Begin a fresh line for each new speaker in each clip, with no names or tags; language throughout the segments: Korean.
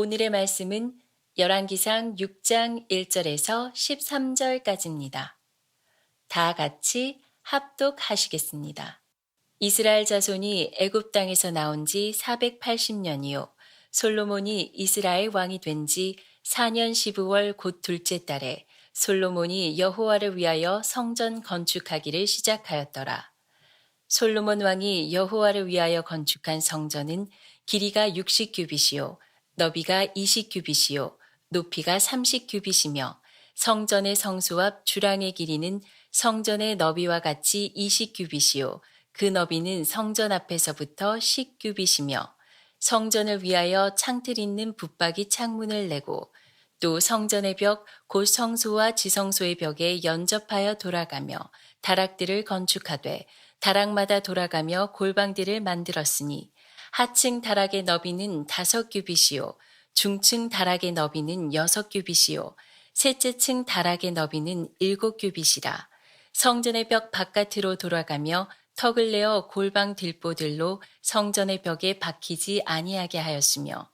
오늘의 말씀은 열왕기상 6장 1절에서 13절까지입니다. 다 같이 합독하시겠습니다. 이스라엘 자손이 애굽 땅에서 나온 지 480년이요. 솔로몬이 이스라엘 왕이 된 지 4년 12월 곧 둘째 달에 솔로몬이 여호와를 위하여 성전 건축하기를 시작하였더라. 솔로몬 왕이 여호와를 위하여 건축한 성전은 길이가 60규빗이요 너비가 20규빗이요 높이가 30규빗이며 성전의 성소 앞 주랑의 길이는 성전의 너비와 같이 20규빗이요 그 너비는 성전 앞에서부터 10규빗이며 성전을 위하여 창틀 있는 붙박이 창문을 내고 또 성전의 벽 곧 성소와 지성소의 벽에 연접하여 돌아가며 다락들을 건축하되 다락마다 돌아가며 골방들을 만들었으니 하층 다락의 너비는 5규빗이요 중층 다락의 너비는 6규빗이요 셋째 층 다락의 너비는 7규빗이라. 성전의 벽 바깥으로 돌아가며 턱을 내어 골방 들보들로 성전의 벽에 박히지 아니하게 하였으며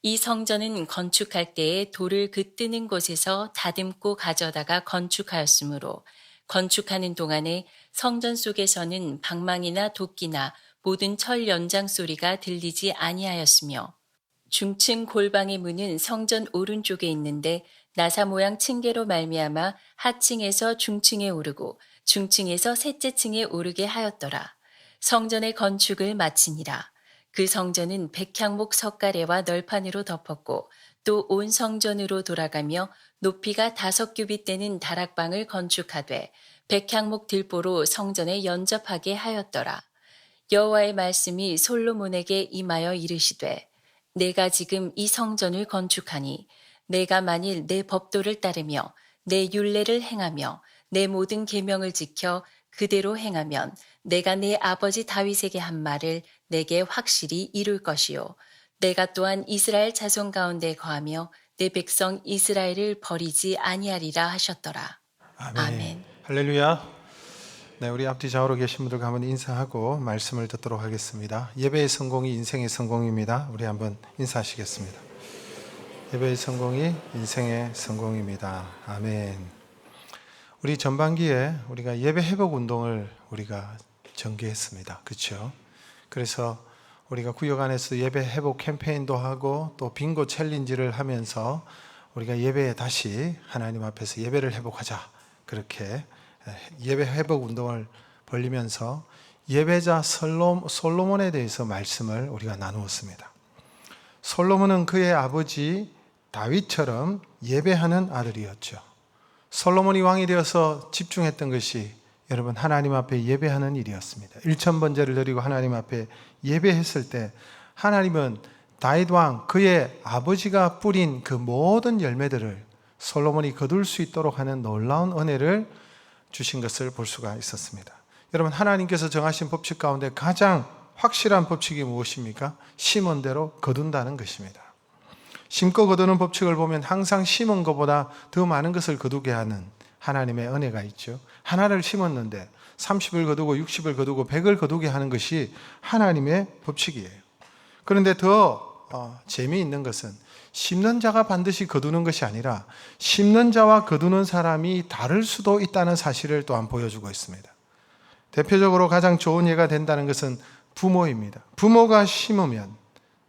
이 성전은 건축할 때에 돌을 그 뜨는 곳에서 다듬고 가져다가 건축하였으므로 건축하는 동안에 성전 속에서는 방망이나 도끼나 모든 철 연장 소리가 들리지 아니하였으며 중층 골방의 문은 성전 오른쪽에 있는데 나사 모양 층계로 말미암아 하층에서 중층에 오르고 중층에서 셋째 층에 오르게 하였더라. 성전의 건축을 마치니라. 그 성전은 백향목 석가래와 널판으로 덮었고 또 온 성전으로 돌아가며 높이가 5규빗 되는 다락방을 건축하되 백향목 들보로 성전에 연접하게 하였더라. 여호와의 말씀이 솔로몬에게 임하여 이르시되 내가 지금 이 성전을 건축하니 내가 만일 내 법도를 따르며 내 율례를 행하며 내 모든 계명을 지켜 그대로 행하면 내가 내 아버지 다윗에게 한 말을 내게 확실히 이룰 것이요 내가 또한 이스라엘 자손 가운데 거하며 내 백성 이스라엘을 버리지 아니하리라 하셨더라. 아멘.
할렐루야. 네, 우리 앞뒤 좌우로 계신 분들과 한번 인사하고 말씀을 듣도록 하겠습니다. 예배의 성공이 인생의 성공입니다. 우리 한번 인사하시겠습니다. 예배의 성공이 인생의 성공입니다. 아멘. 우리 전반기에 우리가 예배 회복 운동을 우리가 전개했습니다. 그렇죠? 그래서 우리가 구역 안에서 예배 회복 캠페인도 하고 또 빙고 챌린지를 하면서 우리가 예배에 다시 하나님 앞에서 예배를 회복하자. 그렇게 예배 회복 운동을 벌리면서 예배자 솔로몬에 대해서 말씀을 우리가 나누었습니다. 솔로몬은 그의 아버지 다윗처럼 예배하는 아들이었죠. 솔로몬이 왕이 되어서 집중했던 것이 여러분 하나님 앞에 예배하는 일이었습니다. 1000번제를 드리고 하나님 앞에 예배했을 때 하나님은 다윗 왕 그의 아버지가 뿌린 그 모든 열매들을 솔로몬이 거둘 수 있도록 하는 놀라운 은혜를 주신 것을 볼 수가 있었습니다. 여러분 하나님께서 정하신 법칙 가운데 가장 확실한 법칙이 무엇입니까? 심은 대로 거둔다는 것입니다. 심고 거두는 법칙을 보면 항상 심은 것보다 더 많은 것을 거두게 하는 하나님의 은혜가 있죠. 하나를 심었는데 30을 거두고 60을 거두고 100을 거두게 하는 것이 하나님의 법칙이에요. 그런데 더 재미있는 것은 심는 자가 반드시 거두는 것이 아니라 심는 자와 거두는 사람이 다를 수도 있다는 사실을 또한 보여주고 있습니다. 대표적으로 가장 좋은 예가 된다는 것은 부모입니다. 부모가 심으면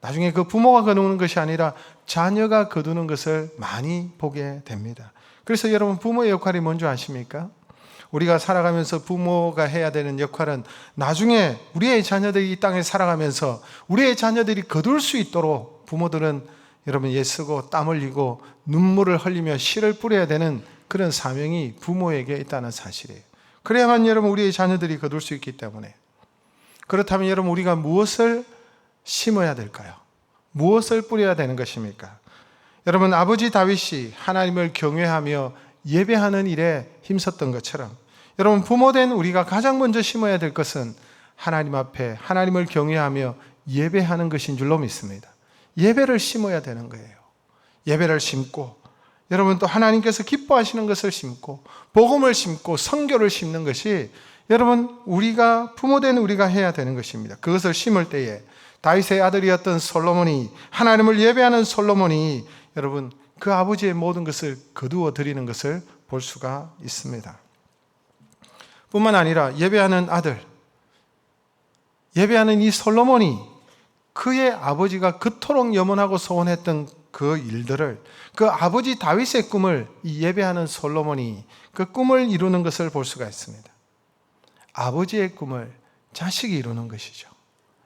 나중에 그 부모가 거두는 것이 아니라 자녀가 거두는 것을 많이 보게 됩니다. 그래서 여러분 부모의 역할이 뭔지 아십니까? 우리가 살아가면서 부모가 해야 되는 역할은 나중에 우리의 자녀들이 이 땅에 살아가면서 우리의 자녀들이 거둘 수 있도록 부모들은 여러분 애쓰고 땀 흘리고 눈물을 흘리며 씨를 뿌려야 되는 그런 사명이 부모에게 있다는 사실이에요. 그래야만 여러분 우리의 자녀들이 거둘 수 있기 때문에. 그렇다면 여러분 우리가 무엇을 심어야 될까요? 무엇을 뿌려야 되는 것입니까? 여러분 아버지 다윗이 하나님을 경외하며 예배하는 일에 힘썼던 것처럼 여러분 부모된 우리가 가장 먼저 심어야 될 것은 하나님 앞에 하나님을 경외하며 예배하는 것인 줄로 믿습니다. 예배를 심어야 되는 거예요. 예배를 심고 여러분 또 하나님께서 기뻐하시는 것을 심고 복음을 심고 선교를 심는 것이 여러분, 우리가 부모된 우리가 해야 되는 것입니다. 그것을 심을 때에 다윗의 아들이었던 솔로몬이, 하나님을 예배하는 솔로몬이 여러분 그 아버지의 모든 것을 거두어 드리는 것을 볼 수가 있습니다. 뿐만 아니라 예배하는 아들, 예배하는 이 솔로몬이 그의 아버지가 그토록 염원하고 소원했던 그 일들을, 그 아버지 다윗의 꿈을 이 예배하는 솔로몬이 그 꿈을 이루는 것을 볼 수가 있습니다. 아버지의 꿈을 자식이 이루는 것이죠.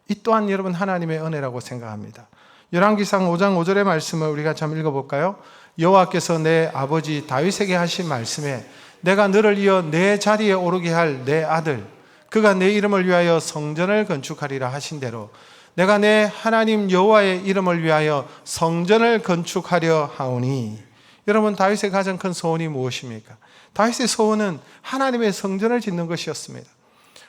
이 또한 여러분 하나님의 은혜라고 생각합니다. 열왕기상 5장 5절의 말씀을 우리가 참 읽어볼까요? 여호와께서 내 아버지 다윗에게 하신 말씀에 내가 너를 이어 내 자리에 오르게 할 내 아들, 그가 내 이름을 위하여 성전을 건축하리라 하신 대로 내가 내 하나님 여호와의 이름을 위하여 성전을 건축하려 하오니. 여러분, 다윗의 가장 큰 소원이 무엇입니까? 다윗의 소원은 하나님의 성전을 짓는 것이었습니다.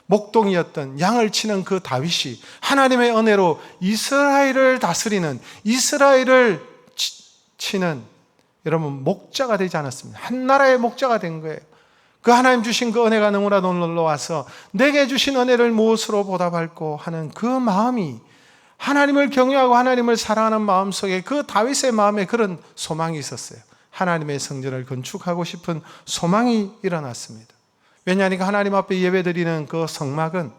목동이었던 양을 치는 그 다윗이 하나님의 은혜로 이스라엘을 다스리는, 이스라엘을 치는 여러분 목자가 되지 않았습니다. 한 나라의 목자가 된 거예요. 그 하나님 주신 그 은혜가 너무나도 놀라워서 내게 주신 은혜를 무엇으로 보답할꼬 하는 그 마음이, 하나님을 경외하고 하나님을 사랑하는 마음 속에 그 다윗의 마음에 그런 소망이 있었어요. 하나님의 성전을 건축하고 싶은 소망이 일어났습니다. 왜냐하니까 하나님 앞에 예배드리는 그 성막은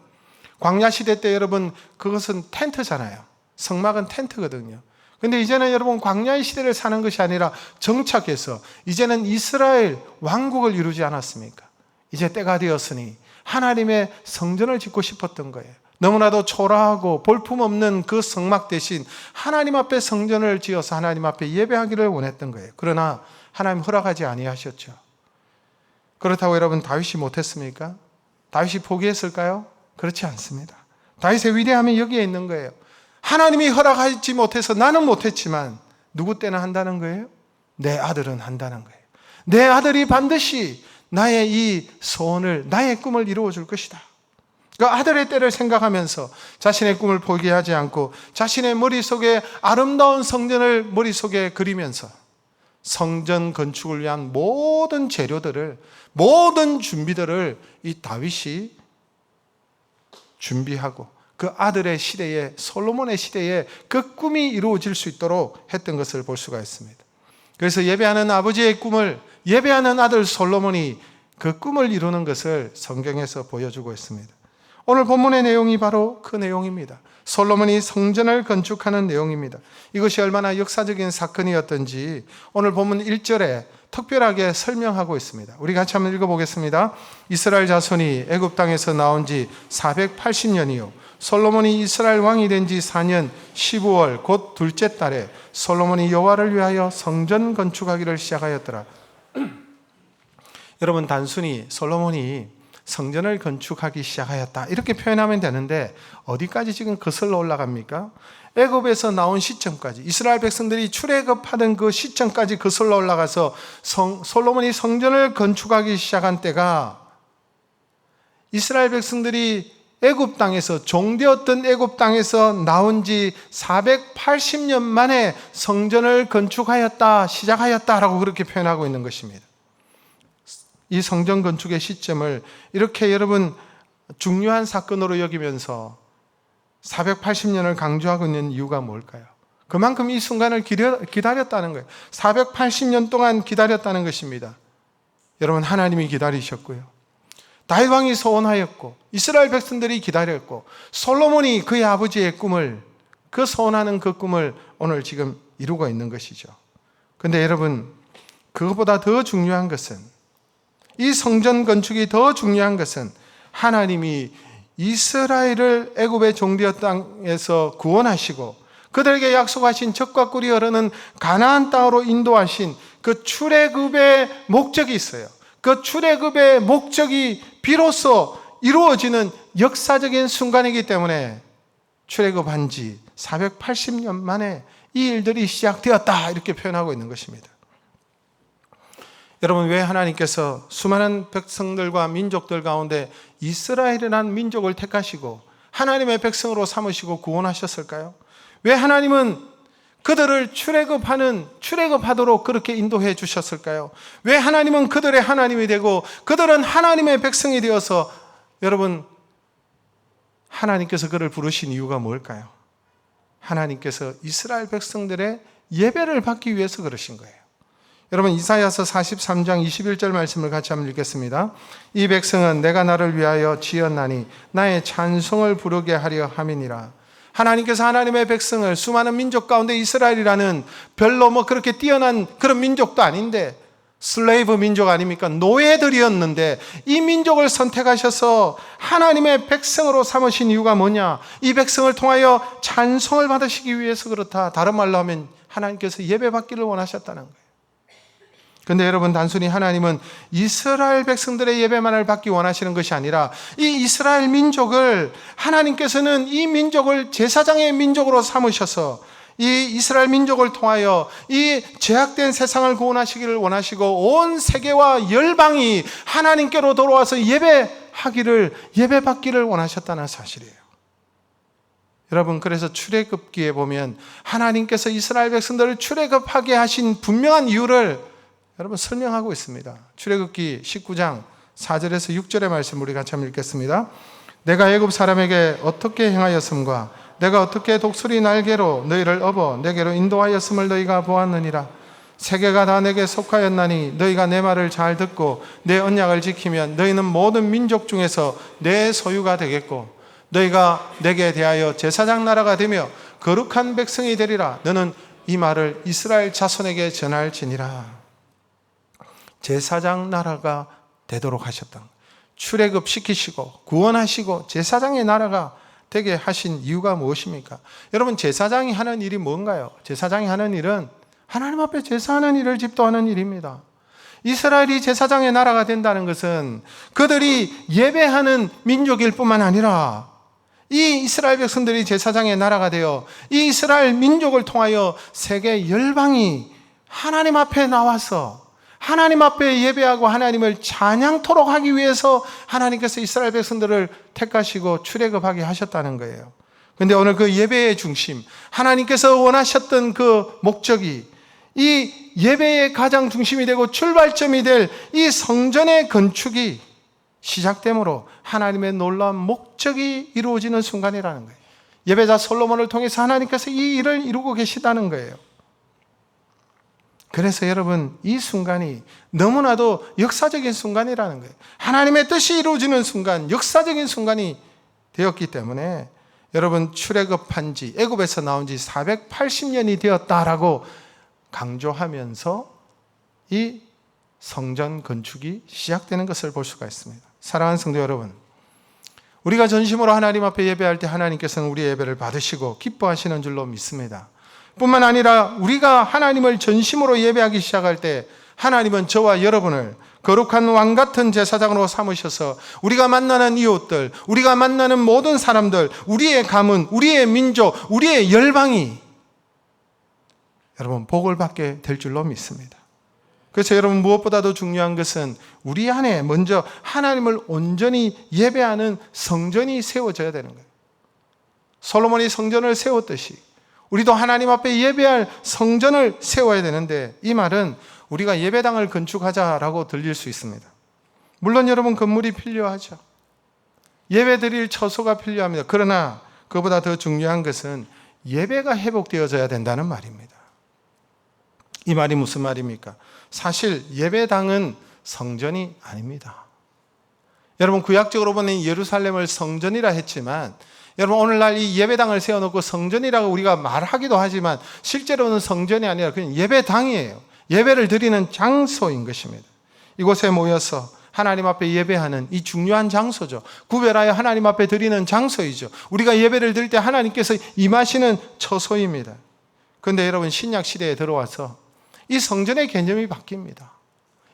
광야시대 때 여러분 그것은 텐트잖아요. 성막은 텐트거든요. 근데 이제는 여러분 광야의 시대를 사는 것이 아니라 정착해서 이제는 이스라엘 왕국을 이루지 않았습니까? 이제 때가 되었으니 하나님의 성전을 짓고 싶었던 거예요. 너무나도 초라하고 볼품없는 그 성막 대신 하나님 앞에 성전을 지어서 하나님 앞에 예배하기를 원했던 거예요. 그러나 하나님 허락하지 아니하셨죠. 그렇다고 여러분 다윗이 못했습니까? 다윗이 포기했을까요? 그렇지 않습니다. 다윗의 위대함이 여기에 있는 거예요. 하나님이 허락하지 못해서 나는 못했지만 누구 때는 한다는 거예요? 내 아들은 한다는 거예요. 내 아들이 반드시 나의 이 소원을, 나의 꿈을 이루어 줄 것이다. 그 아들의 때를 생각하면서 자신의 꿈을 포기하지 않고 자신의 머릿속에 아름다운 성전을 머릿속에 그리면서 성전 건축을 위한 모든 재료들을, 모든 준비들을 이 다윗이 준비하고 그 아들의 시대에, 솔로몬의 시대에 그 꿈이 이루어질 수 있도록 했던 것을 볼 수가 있습니다. 그래서 예배하는 아버지의 꿈을 예배하는 아들 솔로몬이 그 꿈을 이루는 것을 성경에서 보여주고 있습니다. 오늘 본문의 내용이 바로 그 내용입니다. 솔로몬이 성전을 건축하는 내용입니다. 이것이 얼마나 역사적인 사건이었던지 오늘 본문 1절에 특별하게 설명하고 있습니다. 우리 같이 한번 읽어보겠습니다. 이스라엘 자손이 애굽 땅에서 나온 지 480년이요 솔로몬이 이스라엘 왕이 된 지 4년 15월 곧 둘째 달에 솔로몬이 여호와를 위하여 성전 건축하기를 시작하였더라. 여러분, 단순히 솔로몬이 성전을 건축하기 시작하였다 이렇게 표현하면 되는데 어디까지 지금 거슬러 올라갑니까? 애굽에서 나온 시점까지, 이스라엘 백성들이 출애굽하던 그 시점까지 거슬러 올라가서 솔로몬이 성전을 건축하기 시작한 때가 이스라엘 백성들이 애굽 땅에서, 종되었던 애굽 땅에서 나온 지 480년 만에 성전을 건축하였다, 시작하였다라고 그렇게 표현하고 있는 것입니다. 이 성전 건축의 시점을 이렇게 여러분 중요한 사건으로 여기면서 480년을 강조하고 있는 이유가 뭘까요? 그만큼 이 순간을 기다렸다는 거예요. 480년 동안 기다렸다는 것입니다. 여러분, 하나님이 기다리셨고요, 다윗 왕이 소원하였고, 이스라엘 백성들이 기다렸고, 솔로몬이 그의 아버지의 꿈을, 그 소원하는 그 꿈을 오늘 지금 이루고 있는 것이죠. 그런데 여러분, 그것보다 더 중요한 것은, 이 성전 건축이 더 중요한 것은 하나님이 이스라엘을 애굽의 종되었던 땅에서 구원하시고 그들에게 약속하신 젖과 꿀이 흐르는 가나안 땅으로 인도하신 그 출애굽의 목적이 있어요. 그 출애굽의 목적이 비로소 이루어지는 역사적인 순간이기 때문에 출애굽한 지 480년 만에 이 일들이 시작되었다 이렇게 표현하고 있는 것입니다. 여러분, 왜 하나님께서 수많은 백성들과 민족들 가운데 이스라엘이라는 민족을 택하시고 하나님의 백성으로 삼으시고 구원하셨을까요? 왜 하나님은 그들을 출애굽하도록 그렇게 인도해 주셨을까요? 왜 하나님은 그들의 하나님이 되고 그들은 하나님의 백성이 되어서 여러분, 하나님께서 그를 부르신 이유가 뭘까요? 하나님께서 이스라엘 백성들의 예배를 받기 위해서 그러신 거예요. 여러분, 이사야서 43장 21절 말씀을 같이 한번 읽겠습니다. 이 백성은 내가 나를 위하여 지었나니 나의 찬송을 부르게 하려 함이니라. 하나님께서 하나님의 백성을, 수많은 민족 가운데 이스라엘이라는 별로 그렇게 뛰어난 그런 민족도 아닌데, 슬레이브 민족 아닙니까? 노예들이었는데 이 민족을 선택하셔서 하나님의 백성으로 삼으신 이유가 뭐냐? 이 백성을 통하여 찬송을 받으시기 위해서 그렇다. 다른 말로 하면 하나님께서 예배받기를 원하셨다는 거예요. 그런데 여러분, 단순히 하나님은 이스라엘 백성들의 예배만을 받기 원하시는 것이 아니라 이 이스라엘 민족을, 하나님께서는 이 민족을 제사장의 민족으로 삼으셔서 이 이스라엘 민족을 통하여 이 죄악된 세상을 구원하시기를 원하시고 온 세계와 열방이 하나님께로 돌아와서 예배받기를 원하셨다는 사실이에요. 여러분, 그래서 출애굽기에 보면 하나님께서 이스라엘 백성들을 출애굽하게 하신 분명한 이유를 여러분 설명하고 있습니다. 출애굽기 19장 4절에서 6절의 말씀 우리 같이 한번 읽겠습니다. 내가 애굽 사람에게 어떻게 행하였음과 내가 어떻게 독수리 날개로 너희를 업어 내게로 인도하였음을 너희가 보았느니라. 세계가 다 내게 속하였나니 너희가 내 말을 잘 듣고 내 언약을 지키면 너희는 모든 민족 중에서 내 소유가 되겠고 너희가 내게 대하여 제사장 나라가 되며 거룩한 백성이 되리라. 너는 이 말을 이스라엘 자손에게 전할지니라. 제사장 나라가 되도록 하셨다. 출애굽시키시고 구원하시고 제사장의 나라가 되게 하신 이유가 무엇입니까? 여러분, 제사장이 하는 일이 뭔가요? 제사장이 하는 일은 하나님 앞에 제사하는 일을 집도하는 일입니다. 이스라엘이 제사장의 나라가 된다는 것은 그들이 예배하는 민족일 뿐만 아니라 이 이스라엘 백성들이 제사장의 나라가 되어 이 이스라엘 민족을 통하여 세계 열방이 하나님 앞에 나와서 하나님 앞에 예배하고 하나님을 찬양토록 하기 위해서 하나님께서 이스라엘 백성들을 택하시고 출애굽하게 하셨다는 거예요. 그런데 오늘 그 예배의 중심, 하나님께서 원하셨던 그 목적이 이 예배의 가장 중심이 되고 출발점이 될 이 성전의 건축이 시작됨으로 하나님의 놀라운 목적이 이루어지는 순간이라는 거예요. 예배자 솔로몬을 통해서 하나님께서 이 일을 이루고 계시다는 거예요. 그래서 여러분, 이 순간이 너무나도 역사적인 순간이라는 거예요. 하나님의 뜻이 이루어지는 순간, 역사적인 순간이 되었기 때문에 여러분, 출애굽한 지, 애굽에서 나온 지 480년이 되었다라고 강조하면서 이 성전 건축이 시작되는 것을 볼 수가 있습니다. 사랑하는 성도 여러분, 우리가 전심으로 하나님 앞에 예배할 때 하나님께서는 우리의 예배를 받으시고 기뻐하시는 줄로 믿습니다. 뿐만 아니라 우리가 하나님을 전심으로 예배하기 시작할 때 하나님은 저와 여러분을 거룩한 왕 같은 제사장으로 삼으셔서 우리가 만나는 이웃들, 우리가 만나는 모든 사람들, 우리의 가문, 우리의 민족, 우리의 열방이 여러분 복을 받게 될 줄로 믿습니다. 그래서 여러분, 무엇보다도 중요한 것은 우리 안에 먼저 하나님을 온전히 예배하는 성전이 세워져야 되는 거예요. 솔로몬이 성전을 세웠듯이 우리도 하나님 앞에 예배할 성전을 세워야 되는데, 이 말은 우리가 예배당을 건축하자라고 들릴 수 있습니다. 물론 여러분, 건물이 필요하죠. 예배드릴 처소가 필요합니다. 그러나 그보다 더 중요한 것은 예배가 회복되어져야 된다는 말입니다. 이 말이 무슨 말입니까? 사실 예배당은 성전이 아닙니다. 여러분, 구약적으로 보면 예루살렘을 성전이라 했지만 여러분, 오늘날 이 예배당을 세워놓고 성전이라고 우리가 말하기도 하지만 실제로는 성전이 아니라 그냥 예배당이에요. 예배를 드리는 장소인 것입니다. 이곳에 모여서 하나님 앞에 예배하는 이 중요한 장소죠. 구별하여 하나님 앞에 드리는 장소이죠. 우리가 예배를 드릴 때 하나님께서 임하시는 처소입니다. 그런데 여러분, 신약 시대에 들어와서 이 성전의 개념이 바뀝니다.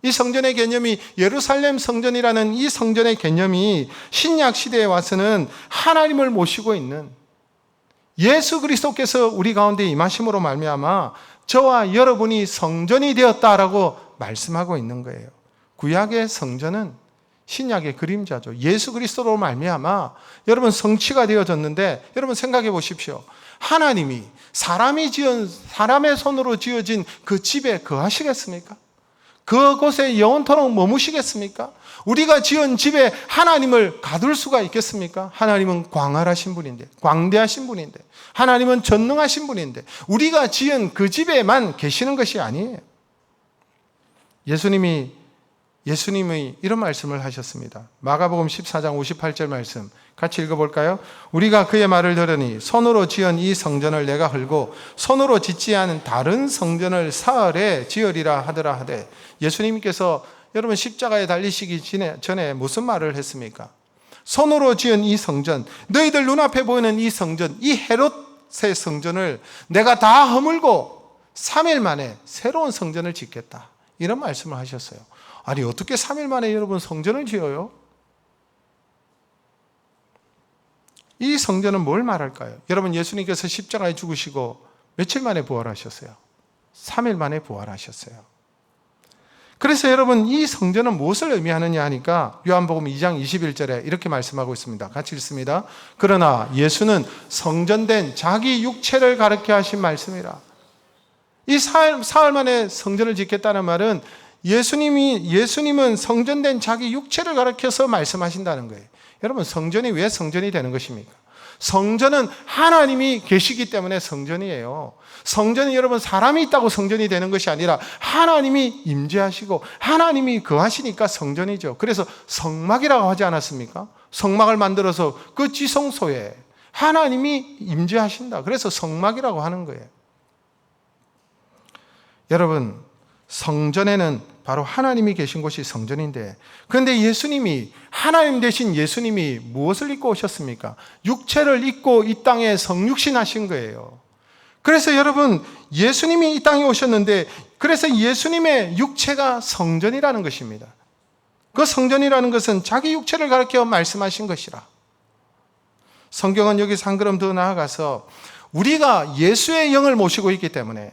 이 성전의 개념이, 예루살렘 성전이라는 이 성전의 개념이 신약 시대에 와서는 하나님을 모시고 있는 예수 그리스도께서 우리 가운데 임하심으로 말미암아 저와 여러분이 성전이 되었다라고 말씀하고 있는 거예요. 구약의 성전은 신약의 그림자죠. 예수 그리스도로 말미암아 여러분 성취가 되어졌는데, 여러분 생각해 보십시오. 하나님이 사람의 손으로 지어진 그 집에 거하시겠습니까? 그곳에 영원토록 머무시겠습니까? 우리가 지은 집에 하나님을 가둘 수가 있겠습니까? 하나님은 광활하신 분인데, 광대하신 분인데, 하나님은 전능하신 분인데 우리가 지은 그 집에만 계시는 것이 아니에요. 예수님이 이런 말씀을 하셨습니다. 마가복음 14장 58절 말씀 같이 읽어볼까요? 우리가 그의 말을 들으니 손으로 지은 이 성전을 내가 헐고 손으로 짓지 않은 다른 성전을 사흘에 지으리라 하더라 하되, 예수님께서 여러분 십자가에 달리시기 전에 무슨 말을 했습니까? 손으로 지은 이 성전, 너희들 눈앞에 보이는 이 성전, 이 헤롯의 성전을 내가 다 허물고 3일 만에 새로운 성전을 짓겠다, 이런 말씀을 하셨어요. 아니 어떻게 3일 만에 여러분 성전을 지어요? 이 성전은 뭘 말할까요? 여러분, 예수님께서 십자가에 죽으시고 며칠 만에 부활하셨어요? 3일 만에 부활하셨어요. 그래서 여러분, 이 성전은 무엇을 의미하느냐 하니까 요한복음 2장 21절에 이렇게 말씀하고 있습니다. 같이 읽습니다. 그러나 예수는 성전된 자기 육체를 가르쳐 하신 말씀이라. 이 사흘 만에 성전을 짓겠다는 말은 예수님은 성전된 자기 육체를 가르쳐서 말씀하신다는 거예요. 여러분, 성전이 왜 성전이 되는 것입니까? 성전은 하나님이 계시기 때문에 성전이에요. 성전이 여러분 사람이 있다고 성전이 되는 것이 아니라 하나님이 임재하시고 하나님이 거하시니까 성전이죠. 그래서 성막이라고 하지 않았습니까? 성막을 만들어서 그 지성소에 하나님이 임재하신다. 그래서 성막이라고 하는 거예요. 여러분, 성전에는 바로 하나님이 계신 곳이 성전인데, 그런데 예수님이, 하나님 되신 예수님이 무엇을 입고 오셨습니까? 육체를 입고 이 땅에 성육신하신 거예요. 그래서 여러분, 예수님이 이 땅에 오셨는데, 그래서 예수님의 육체가 성전이라는 것입니다. 그 성전이라는 것은 자기 육체를 가르쳐 말씀하신 것이라. 성경은 여기서 한 걸음 더 나아가서 우리가 예수의 영을 모시고 있기 때문에,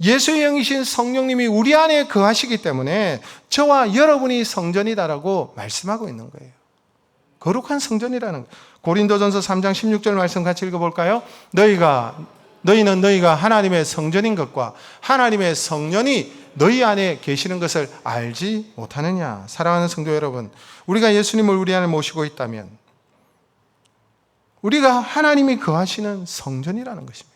예수의 영이신 성령님이 우리 안에 거하시기 때문에 저와 여러분이 성전이다라고 말씀하고 있는 거예요. 거룩한 성전이라는 거예요. 고린도전서 3장 16절 말씀 같이 읽어볼까요? 너희는 너희가 하나님의 성전인 것과 하나님의 성령이 너희 안에 계시는 것을 알지 못하느냐. 사랑하는 성도 여러분, 우리가 예수님을 우리 안에 모시고 있다면 우리가 하나님이 거하시는 성전이라는 것입니다.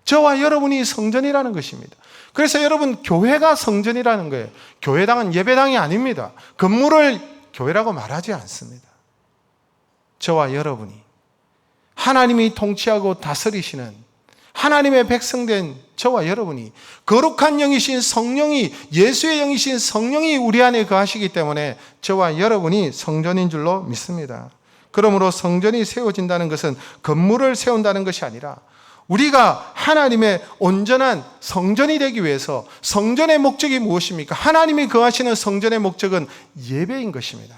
저와 여러분이 성전이라는 것입니다. 그래서 여러분, 교회가 성전이라는 거예요. 교회당은 예배당이 아닙니다. 건물을 교회라고 말하지 않습니다. 저와 여러분이 하나님이 통치하고 다스리시는 하나님의 백성된 저와 여러분이 거룩한 영이신 성령이, 예수의 영이신 성령이 우리 안에 거하시기 때문에 저와 여러분이 성전인 줄로 믿습니다. 그러므로 성전이 세워진다는 것은 건물을 세운다는 것이 아니라 우리가 하나님의 온전한 성전이 되기 위해서, 성전의 목적이 무엇입니까? 하나님이 거하시는 성전의 목적은 예배인 것입니다.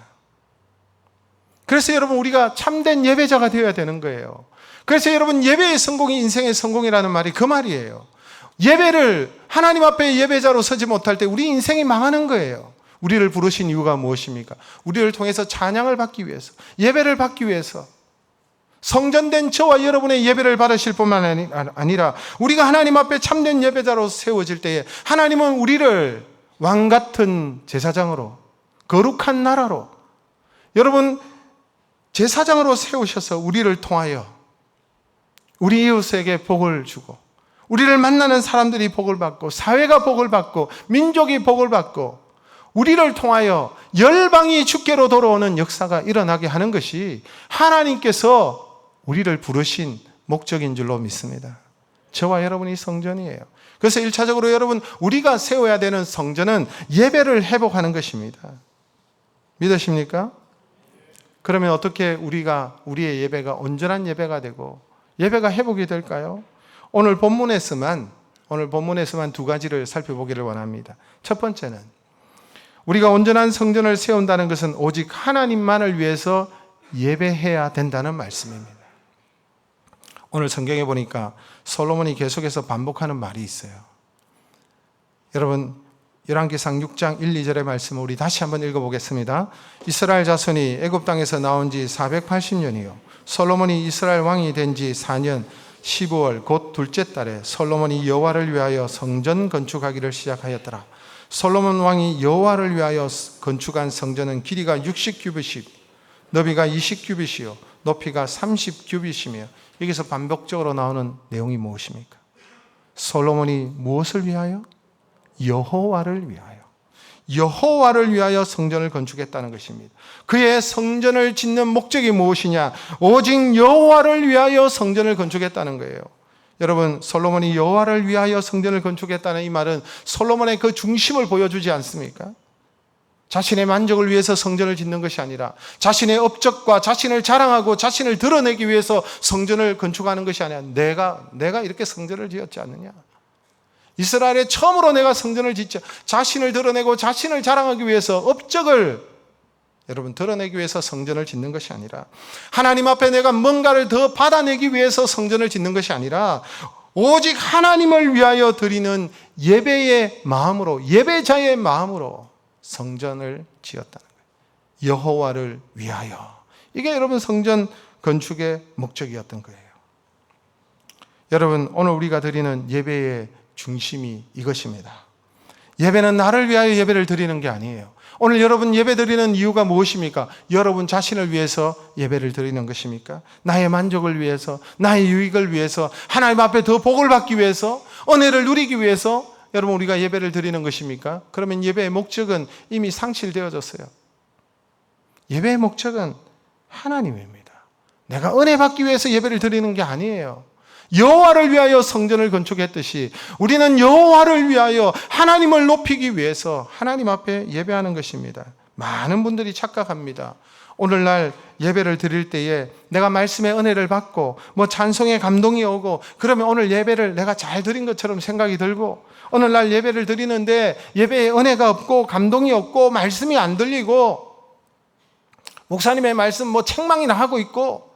그래서 여러분, 우리가 참된 예배자가 되어야 되는 거예요. 그래서 여러분, 예배의 성공이 인생의 성공이라는 말이 그 말이에요. 예배를, 하나님 앞에 예배자로 서지 못할 때 우리 인생이 망하는 거예요. 우리를 부르신 이유가 무엇입니까? 우리를 통해서 찬양을 받기 위해서, 예배를 받기 위해서, 성전된 저와 여러분의 예배를 받으실 뿐만 아니라 우리가 하나님 앞에 참된 예배자로 세워질 때에 하나님은 우리를 왕같은 제사장으로, 거룩한 나라로, 여러분 제사장으로 세우셔서 우리를 통하여 우리 이웃에게 복을 주고, 우리를 만나는 사람들이 복을 받고, 사회가 복을 받고, 민족이 복을 받고, 우리를 통하여 열방이 주께로 돌아오는 역사가 일어나게 하는 것이 하나님께서 우리를 부르신 목적인 줄로 믿습니다. 저와 여러분이 성전이에요. 그래서 1차적으로 여러분, 우리가 세워야 되는 성전은 예배를 회복하는 것입니다. 믿으십니까? 그러면 어떻게 우리의 예배가 온전한 예배가 되고 예배가 회복이 될까요? 오늘 본문에서만 두 가지를 살펴보기를 원합니다. 첫 번째는, 우리가 온전한 성전을 세운다는 것은 오직 하나님만을 위해서 예배해야 된다는 말씀입니다. 오늘 성경에 보니까 솔로몬이 계속해서 반복하는 말이 있어요. 여러분, 열왕기상 6장 1, 2절의 말씀을 우리 다시 한번 읽어보겠습니다. 이스라엘 자손이 애굽 땅에서 나온 지 480년이요 솔로몬이 이스라엘 왕이 된 지 4년 15월 곧 둘째 달에 솔로몬이 여호와를 위하여 성전 건축하기를 시작하였더라. 솔로몬 왕이 여호와를 위하여 건축한 성전은 길이가 60규빗이고 너비가 20규빗이요 높이가 30규빗이며 여기서 반복적으로 나오는 내용이 무엇입니까? 솔로몬이 무엇을 위하여? 여호와를 위하여. 여호와를 위하여 성전을 건축했다는 것입니다. 그의 성전을 짓는 목적이 무엇이냐? 오직 여호와를 위하여 성전을 건축했다는 거예요. 여러분, 솔로몬이 여호와를 위하여 성전을 건축했다는 이 말은 솔로몬의 그 중심을 보여주지 않습니까? 자신의 만족을 위해서 성전을 짓는 것이 아니라 자신의 업적과 자신을 자랑하고 자신을 드러내기 위해서 성전을 건축하는 것이 아니라 내가 이렇게 성전을 지었지 않느냐? 이스라엘에 처음으로 내가 성전을 짓자 자신을 드러내고 자신을 자랑하기 위해서 업적을 여러분 드러내기 위해서 성전을 짓는 것이 아니라 하나님 앞에 내가 뭔가를 더 받아내기 위해서 성전을 짓는 것이 아니라 오직 하나님을 위하여 드리는 예배의 마음으로 예배자의 마음으로 성전을 지었다는 거예요. 여호와를 위하여. 이게 여러분 성전 건축의 목적이었던 거예요. 여러분, 오늘 우리가 드리는 예배의 중심이 이것입니다. 예배는 나를 위하여 예배를 드리는 게 아니에요. 오늘 여러분 예배 드리는 이유가 무엇입니까? 여러분 자신을 위해서 예배를 드리는 것입니까? 나의 만족을 위해서, 나의 유익을 위해서, 하나님 앞에 더 복을 받기 위해서, 은혜를 누리기 위해서 여러분 우리가 예배를 드리는 것입니까? 그러면 예배의 목적은 이미 상실되어졌어요. 예배의 목적은 하나님입니다. 내가 은혜 받기 위해서 예배를 드리는 게 아니에요. 여호와를 위하여 성전을 건축했듯이 우리는 여호와를 위하여 하나님을 높이기 위해서 하나님 앞에 예배하는 것입니다. 많은 분들이 착각합니다. 오늘날 예배를 드릴 때에 내가 말씀의 은혜를 받고 찬송의 감동이 오고 그러면 오늘 예배를 내가 잘 드린 것처럼 생각이 들고 오늘날 예배를 드리는데 예배에 은혜가 없고 감동이 없고 말씀이 안 들리고 목사님의 말씀 책망이나 하고 있고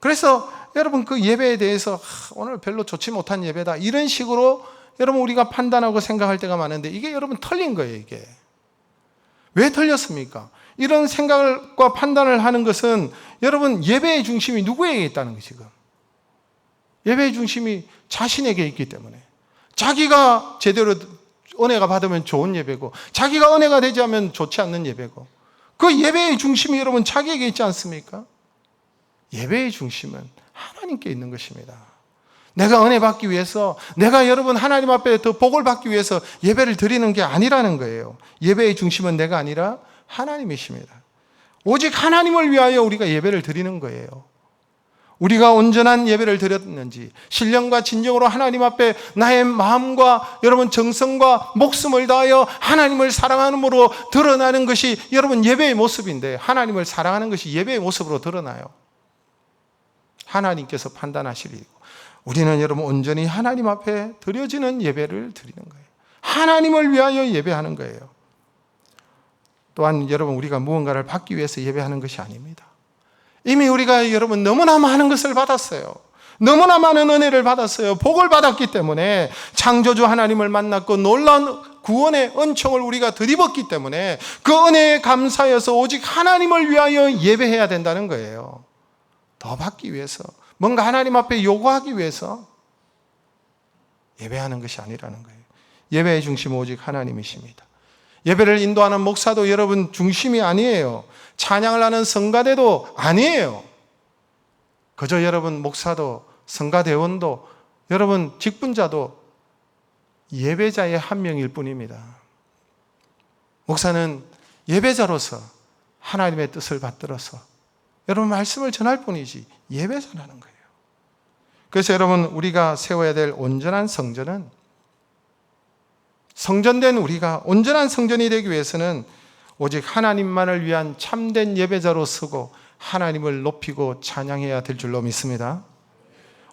그래서 여러분 그 예배에 대해서 오늘 별로 좋지 못한 예배다 이런 식으로 여러분 우리가 판단하고 생각할 때가 많은데 이게 여러분 틀린 거예요. 이게 왜 틀렸습니까? 이런 생각과 판단을 하는 것은 여러분 예배의 중심이 누구에게 있다는 거예요. 지금 예배의 중심이 자신에게 있기 때문에 자기가 제대로 은혜가 받으면 좋은 예배고 자기가 은혜가 되지 않으면 좋지 않는 예배고 그 예배의 중심이 여러분 자기에게 있지 않습니까? 예배의 중심은 하나님께 있는 것입니다. 내가 은혜 받기 위해서 내가 여러분 하나님 앞에 더 복을 받기 위해서 예배를 드리는 게 아니라는 거예요. 예배의 중심은 내가 아니라 하나님이십니다. 오직 하나님을 위하여 우리가 예배를 드리는 거예요. 우리가 온전한 예배를 드렸는지 신령과 진정으로 하나님 앞에 나의 마음과 여러분 정성과 목숨을 다하여 하나님을 사랑하는으로 드러나는 것이 여러분 예배의 모습인데 하나님을 사랑하는 것이 예배의 모습으로 드러나요. 하나님께서 판단하시리고 우리는 여러분 온전히 하나님 앞에 드려지는 예배를 드리는 거예요. 하나님을 위하여 예배하는 거예요. 또한 여러분 우리가 무언가를 받기 위해서 예배하는 것이 아닙니다. 이미 우리가 여러분 너무나 많은 것을 받았어요. 너무나 많은 은혜를 받았어요. 복을 받았기 때문에 창조주 하나님을 만났고 놀라운 구원의 은총을 우리가 드리었기 때문에 그 은혜에 감사해서 오직 하나님을 위하여 예배해야 된다는 거예요. 더 받기 위해서 뭔가 하나님 앞에 요구하기 위해서 예배하는 것이 아니라는 거예요. 예배의 중심은 오직 하나님이십니다. 예배를 인도하는 목사도 여러분 중심이 아니에요. 찬양을 하는 성가대도 아니에요. 그저 여러분 목사도 성가대원도 여러분 직분자도 예배자의 한 명일 뿐입니다. 목사는 예배자로서 하나님의 뜻을 받들어서 여러분 말씀을 전할 뿐이지 예배자라는 거예요. 그래서 여러분 우리가 세워야 될 온전한 성전은 성전된 우리가 온전한 성전이 되기 위해서는 오직 하나님만을 위한 참된 예배자로 서고 하나님을 높이고 찬양해야 될 줄로 믿습니다.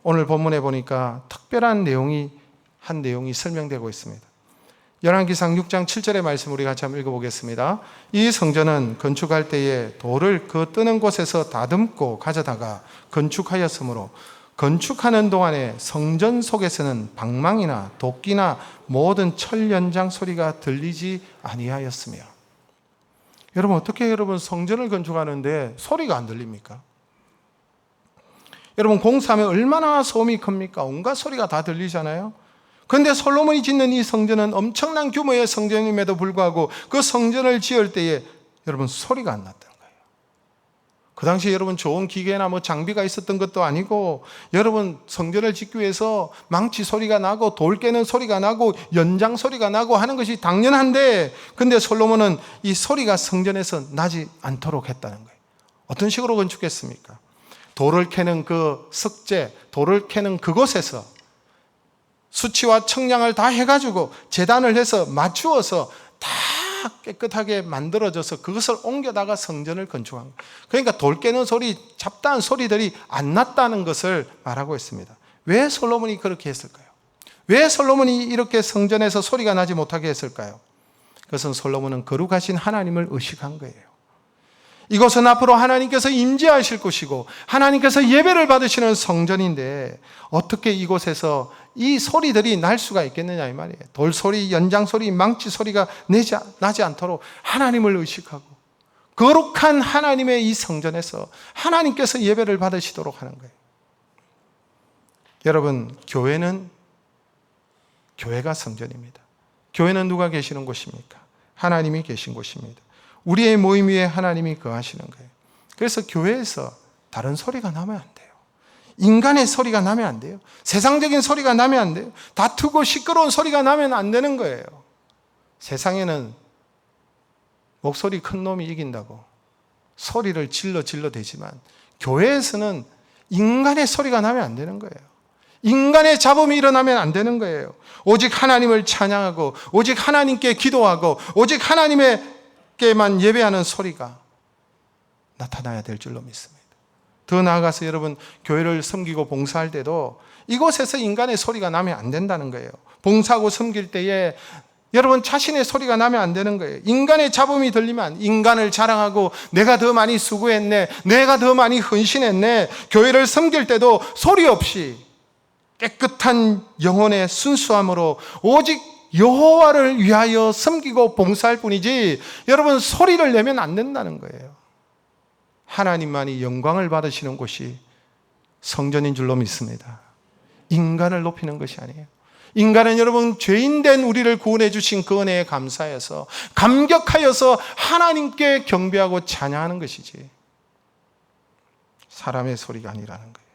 오늘 본문에 보니까 특별한 한 내용이 설명되고 있습니다. 열왕기상 6장 7절의 말씀 우리 같이 한번 읽어보겠습니다. 이 성전은 건축할 때에 돌을 그 뜨는 곳에서 다듬고 가져다가 건축하였으므로 건축하는 동안에 성전 속에서는 방망이나 도끼나 모든 철 연장 소리가 들리지 아니하였으며. 여러분 어떻게 여러분 성전을 건축하는데 소리가 안 들립니까? 여러분 공사하면 얼마나 소음이 큽니까? 온갖 소리가 다 들리잖아요. 그런데 솔로몬이 짓는 이 성전은 엄청난 규모의 성전임에도 불구하고 그 성전을 지을 때에 여러분 소리가 안 났다는 거예요. 그 당시에 여러분 좋은 기계나 장비가 있었던 것도 아니고 여러분 성전을 짓기 위해서 망치 소리가 나고 돌 깨는 소리가 나고 연장 소리가 나고 하는 것이 당연한데, 근데 솔로몬은 이 소리가 성전에서 나지 않도록 했다는 거예요. 어떤 식으로 건축했습니까? 돌을 캐는 그 석재, 돌을 캐는 그곳에서 수치와 청량을 다 해가지고 제단을 해서 맞추어서 다 깨끗하게 만들어져서 그것을 옮겨다가 성전을 건축한 거예요. 그러니까 돌 깨는 소리, 잡다한 소리들이 안 났다는 것을 말하고 있습니다. 왜 솔로몬이 그렇게 했을까요? 왜 솔로몬이 이렇게 성전에서 소리가 나지 못하게 했을까요? 그것은 솔로몬은 거룩하신 하나님을 의식한 거예요. 이곳은 앞으로 하나님께서 임재하실 곳이고 하나님께서 예배를 받으시는 성전인데 어떻게 이곳에서 이 소리들이 날 수가 있겠느냐 이 말이에요. 돌소리, 연장소리, 망치소리가 나지 않도록 하나님을 의식하고 거룩한 하나님의 이 성전에서 하나님께서 예배를 받으시도록 하는 거예요. 여러분, 교회가 성전입니다. 교회는 누가 계시는 곳입니까? 하나님이 계신 곳입니다. 우리의 모임 위에 하나님이 거하시는 거예요. 그래서 교회에서 다른 소리가 나면 안 돼요. 인간의 소리가 나면 안 돼요. 세상적인 소리가 나면 안 돼요. 다투고 시끄러운 소리가 나면 안 되는 거예요. 세상에는 목소리 큰 놈이 이긴다고 소리를 질러 대지만 교회에서는 인간의 소리가 나면 안 되는 거예요. 인간의 잡음이 일어나면 안 되는 거예요. 오직 하나님을 찬양하고 오직 하나님께 기도하고 오직 하나님께만 예배하는 소리가 나타나야 될 줄로 믿습니다. 더 나아가서 여러분, 교회를 섬기고 봉사할 때도 이곳에서 인간의 소리가 나면 안 된다는 거예요. 봉사하고 섬길 때에 여러분 자신의 소리가 나면 안 되는 거예요. 인간의 잡음이 들리면 인간을 자랑하고 내가 더 많이 수고했네, 내가 더 많이 헌신했네. 교회를 섬길 때도 소리 없이 깨끗한 영혼의 순수함으로 오직 여호와를 위하여 섬기고 봉사할 뿐이지 여러분 소리를 내면 안 된다는 거예요. 하나님만이 영광을 받으시는 곳이 성전인 줄로 믿습니다. 인간을 높이는 것이 아니에요. 인간은 여러분 죄인된 우리를 구원해 주신 그 은혜에 감사해서 감격하여서 하나님께 경배하고 찬양하는 것이지 사람의 소리가 아니라는 거예요.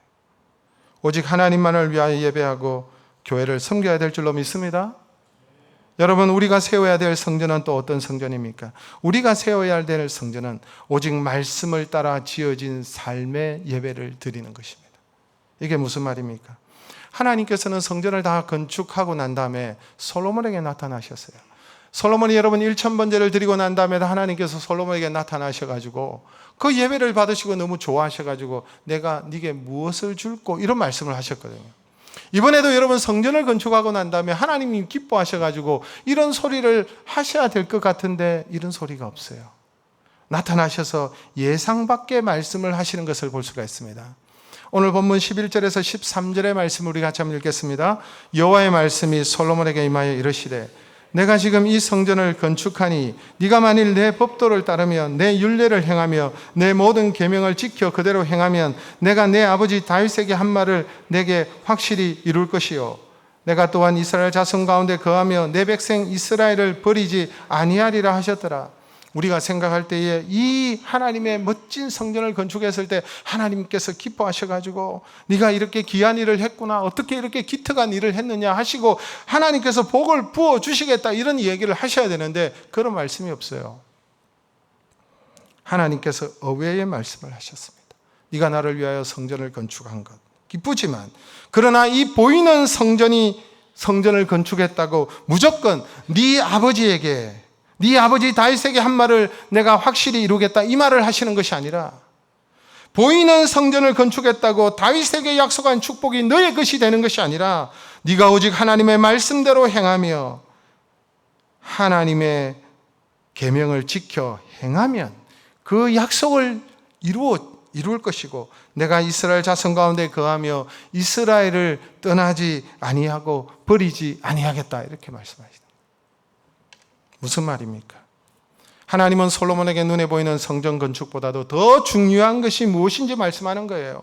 오직 하나님만을 위하여 예배하고 교회를 섬겨야 될 줄로 믿습니다. 여러분, 우리가 세워야 될 성전은 또 어떤 성전입니까? 우리가 세워야 될 성전은 오직 말씀을 따라 지어진 삶의 예배를 드리는 것입니다. 이게 무슨 말입니까? 하나님께서는 성전을 다 건축하고 난 다음에 솔로몬에게 나타나셨어요. 솔로몬이 여러분 1000번제를 드리고 난 다음에 하나님께서 솔로몬에게 나타나셔가지고 그 예배를 받으시고 너무 좋아하셔가지고 내가 네게 무엇을 줄꼬 이런 말씀을 하셨거든요. 이번에도 여러분 성전을 건축하고 난 다음에 하나님이 기뻐하셔가지고 이런 소리를 하셔야 될 것 같은데 이런 소리가 없어요. 나타나셔서 예상 밖의 말씀을 하시는 것을 볼 수가 있습니다. 오늘 본문 11절에서 13절의 말씀을 우리 같이 한번 읽겠습니다. 여호와의 말씀이 솔로몬에게 임하여 이르시되 내가 지금 이 성전을 건축하니 네가 만일 내 법도를 따르며 내 율례를 행하며 내 모든 계명을 지켜 그대로 행하면 내가 내 아버지 다윗에게 한 말을 내게 확실히 이룰 것이요 내가 또한 이스라엘 자손 가운데 거하며 내 백성 이스라엘을 버리지 아니하리라 하셨더라. 우리가 생각할 때에 이 하나님의 멋진 성전을 건축했을 때 하나님께서 기뻐하셔가지고 네가 이렇게 귀한 일을 했구나, 어떻게 이렇게 기특한 일을 했느냐 하시고 하나님께서 복을 부어주시겠다 이런 얘기를 하셔야 되는데 그런 말씀이 없어요. 하나님께서 어웨의 말씀을 하셨습니다. 네가 나를 위하여 성전을 건축한 것 기쁘지만 그러나 이 보이는 성전을 건축했다고 무조건 네 아버지에게 네 아버지 다윗에게 한 말을 내가 확실히 이루겠다 이 말을 하시는 것이 아니라 보이는 성전을 건축했다고 다윗에게 약속한 축복이 너의 것이 되는 것이 아니라 네가 오직 하나님의 말씀대로 행하며 하나님의 계명을 지켜 행하면 그 약속을 이룰 것이고 내가 이스라엘 자손 가운데 거하며 이스라엘을 떠나지 아니하고 버리지 아니하겠다 이렇게 말씀하시다. 무슨 말입니까? 하나님은 솔로몬에게 눈에 보이는 성전 건축보다도 더 중요한 것이 무엇인지 말씀하는 거예요.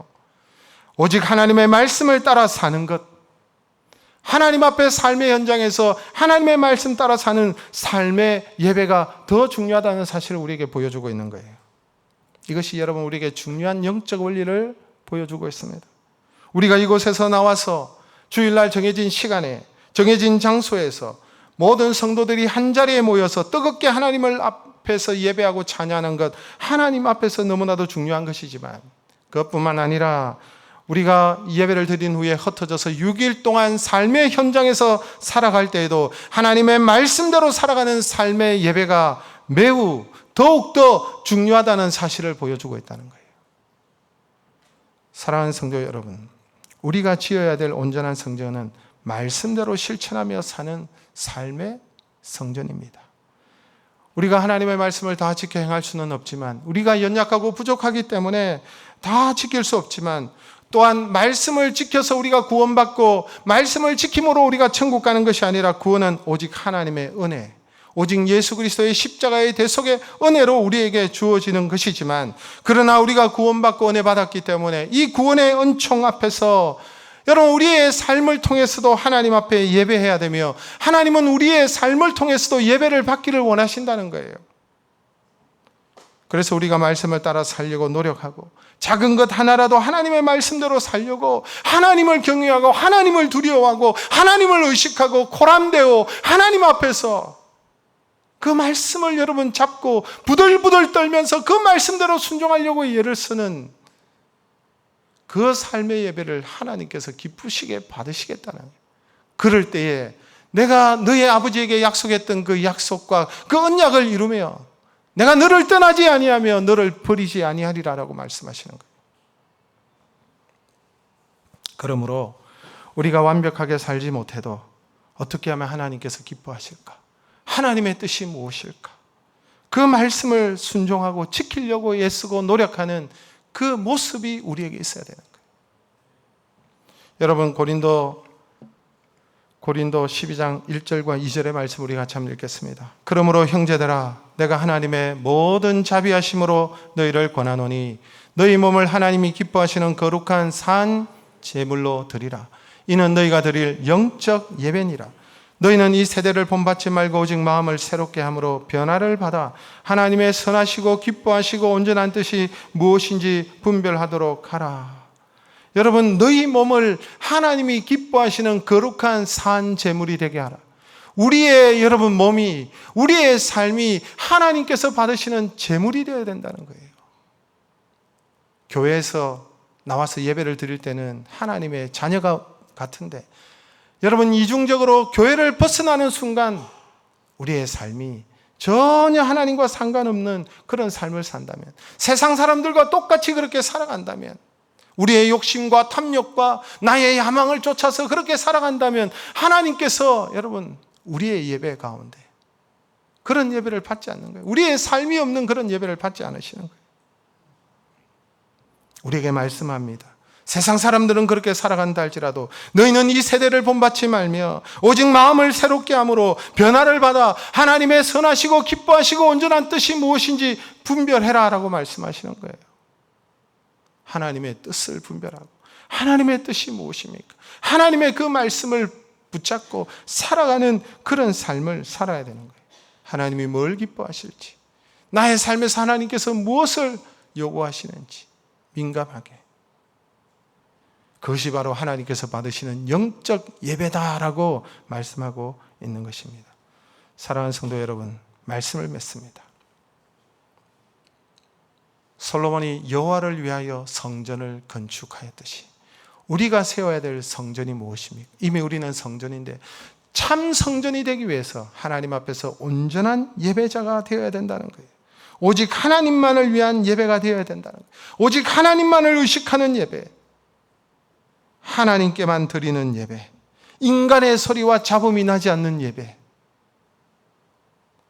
오직 하나님의 말씀을 따라 사는 것, 하나님 앞에 삶의 현장에서 하나님의 말씀 따라 사는 삶의 예배가 더 중요하다는 사실을 우리에게 보여주고 있는 거예요. 이것이 여러분 우리에게 중요한 영적 원리를 보여주고 있습니다. 우리가 이곳에서 나와서 주일날 정해진 시간에 정해진 장소에서 모든 성도들이 한자리에 모여서 뜨겁게 하나님을 앞에서 예배하고 찬양하는 것, 하나님 앞에서 너무나도 중요한 것이지만 그것뿐만 아니라 우리가 예배를 드린 후에 흩어져서 6일 동안 삶의 현장에서 살아갈 때에도 하나님의 말씀대로 살아가는 삶의 예배가 매우 더욱더 중요하다는 사실을 보여주고 있다는 거예요. 사랑하는 성도 여러분, 우리가 지어야 될 온전한 성전은 말씀대로 실천하며 사는 삶의 성전입니다. 우리가 하나님의 말씀을 다 지켜 행할 수는 없지만, 우리가 연약하고 부족하기 때문에 다 지킬 수 없지만, 또한 말씀을 지켜서 우리가 구원받고 말씀을 지킴으로 우리가 천국 가는 것이 아니라 구원은 오직 하나님의 은혜, 오직 예수 그리스도의 십자가의 대속의 은혜로 우리에게 주어지는 것이지만, 그러나 우리가 구원받고 은혜 받았기 때문에 이 구원의 은총 앞에서 여러분 우리의 삶을 통해서도 하나님 앞에 예배해야 되며, 하나님은 우리의 삶을 통해서도 예배를 받기를 원하신다는 거예요. 그래서 우리가 말씀을 따라 살려고 노력하고, 작은 것 하나라도 하나님의 말씀대로 살려고, 하나님을 경외하고 하나님을 두려워하고 하나님을 의식하고 코람되어 하나님 앞에서 그 말씀을 여러분 잡고 부들부들 떨면서 그 말씀대로 순종하려고 애를 쓰는 그 삶의 예배를 하나님께서 기쁘시게 받으시겠다는 거예요. 그럴 때에 내가 너의 아버지에게 약속했던 그 약속과 그 언약을 이루며 내가 너를 떠나지 아니하며 너를 버리지 아니하리라라고 말씀하시는 거예요. 그러므로 우리가 완벽하게 살지 못해도 어떻게 하면 하나님께서 기뻐하실까? 하나님의 뜻이 무엇일까? 그 말씀을 순종하고 지키려고 애쓰고 노력하는 그 모습이 우리에게 있어야 되는 거예요. 여러분, 고린도 12장 1절과 2절의 말씀 우리 같이 한번 읽겠습니다. 그러므로 형제들아, 내가 하나님의 모든 자비하심으로 너희를 권하노니 너희 몸을 하나님이 기뻐하시는 거룩한 산 제물로 드리라. 이는 너희가 드릴 영적 예배니라. 너희는 이 세대를 본받지 말고 오직 마음을 새롭게 함으로 변화를 받아 하나님의 선하시고 기뻐하시고 온전한 뜻이 무엇인지 분별하도록 하라. 여러분, 너희 몸을 하나님이 기뻐하시는 거룩한 산 제물이 되게 하라. 우리의 여러분 몸이, 우리의 삶이 하나님께서 받으시는 제물이 되어야 된다는 거예요. 교회에서 나와서 예배를 드릴 때는 하나님의 자녀가 같은데, 여러분 이중적으로 교회를 벗어나는 순간 우리의 삶이 전혀 하나님과 상관없는 그런 삶을 산다면, 세상 사람들과 똑같이 그렇게 살아간다면, 우리의 욕심과 탐욕과 나의 야망을 쫓아서 그렇게 살아간다면 하나님께서 여러분 우리의 예배 가운데 그런 예배를 받지 않는 거예요. 우리의 삶이 없는 그런 예배를 받지 않으시는 거예요. 우리에게 말씀합니다. 세상 사람들은 그렇게 살아간다 할지라도 너희는 이 세대를 본받지 말며 오직 마음을 새롭게 함으로 변화를 받아 하나님의 선하시고 기뻐하시고 온전한 뜻이 무엇인지 분별해라 라고 말씀하시는 거예요. 하나님의 뜻을 분별하고 하나님의 뜻이 무엇입니까? 하나님의 그 말씀을 붙잡고 살아가는 그런 삶을 살아야 되는 거예요. 하나님이 뭘 기뻐하실지, 나의 삶에서 하나님께서 무엇을 요구하시는지 민감하게, 그것이 바로 하나님께서 받으시는 영적 예배다라고 말씀하고 있는 것입니다. 사랑하는 성도 여러분, 말씀을 맺습니다. 솔로몬이 여호와를 위하여 성전을 건축하였듯이 우리가 세워야 될 성전이 무엇입니까? 이미 우리는 성전인데 참 성전이 되기 위해서 하나님 앞에서 온전한 예배자가 되어야 된다는 거예요. 오직 하나님만을 위한 예배가 되어야 된다는 거예요. 오직 하나님만을 의식하는 예배, 하나님께만 드리는 예배, 인간의 소리와 잡음이 나지 않는 예배,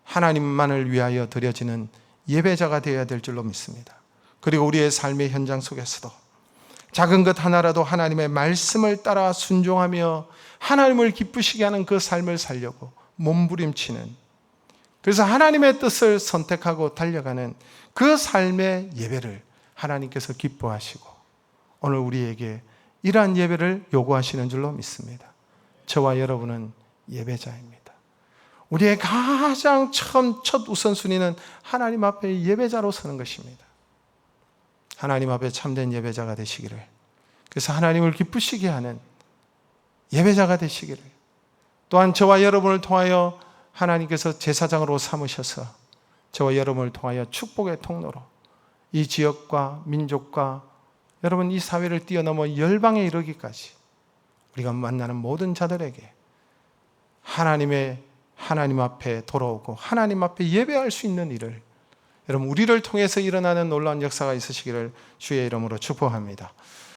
하나님만을 위하여 드려지는 예배자가 되어야 될 줄로 믿습니다. 그리고 우리의 삶의 현장 속에서도 작은 것 하나라도 하나님의 말씀을 따라 순종하며 하나님을 기쁘시게 하는 그 삶을 살려고 몸부림치는, 그래서 하나님의 뜻을 선택하고 달려가는 그 삶의 예배를 하나님께서 기뻐하시고 오늘 우리에게 이러한 예배를 요구하시는 줄로 믿습니다. 저와 여러분은 예배자입니다. 우리의 가장 첫 우선순위는 하나님 앞에 예배자로 서는 것입니다. 하나님 앞에 참된 예배자가 되시기를, 그래서 하나님을 기쁘시게 하는 예배자가 되시기를, 또한 저와 여러분을 통하여 하나님께서 제사장으로 삼으셔서 저와 여러분을 통하여 축복의 통로로 이 지역과 민족과 여러분 이 사회를 뛰어넘어 열방에 이르기까지 우리가 만나는 모든 자들에게 하나님 앞에 돌아오고 하나님 앞에 예배할 수 있는 일을, 여러분 우리를 통해서 일어나는 놀라운 역사가 있으시기를 주의 이름으로 축복합니다.